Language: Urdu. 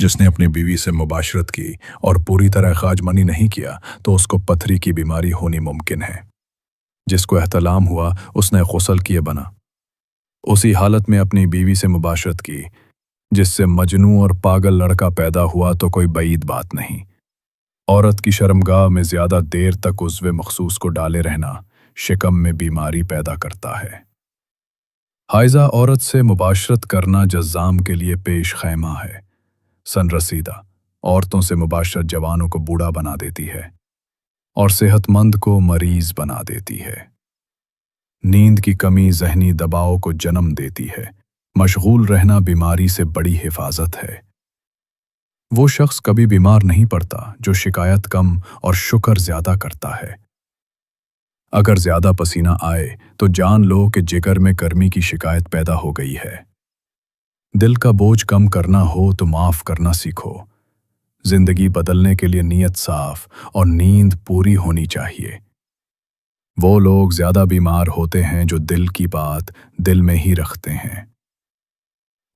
جس نے اپنی بیوی سے مباشرت کی اور پوری طرح خواجمانی نہیں کیا تو اس کو پتھری کی بیماری ہونی ممکن ہے۔ جس کو احتلام ہوا اس نے غسل کیے بنا اسی حالت میں اپنی بیوی سے مباشرت کی، جس سے مجنون اور پاگل لڑکا پیدا ہوا تو کوئی بعید بات نہیں۔ عورت کی شرمگاہ میں زیادہ دیر تک عضو مخصوص کو ڈالے رہنا شکم میں بیماری پیدا کرتا ہے۔ حائضہ عورت سے مباشرت کرنا جزام کے لیے پیش خیمہ ہے۔ سن رسیدہ عورتوں سے مباشرت جوانوں کو بوڑھا بنا دیتی ہے اور صحت مند کو مریض بنا دیتی ہے۔ نیند کی کمی ذہنی دباؤ کو جنم دیتی ہے۔ مشغول رہنا بیماری سے بڑی حفاظت ہے۔ وہ شخص کبھی بیمار نہیں پڑتا جو شکایت کم اور شکر زیادہ کرتا ہے۔ اگر زیادہ پسینہ آئے تو جان لو کہ جگر میں گرمی کی شکایت پیدا ہو گئی ہے۔ دل کا بوجھ کم کرنا ہو تو معاف کرنا سیکھو۔ زندگی بدلنے کے لیے نیت صاف اور نیند پوری ہونی چاہیے۔ وہ لوگ زیادہ بیمار ہوتے ہیں جو دل کی بات دل میں ہی رکھتے ہیں۔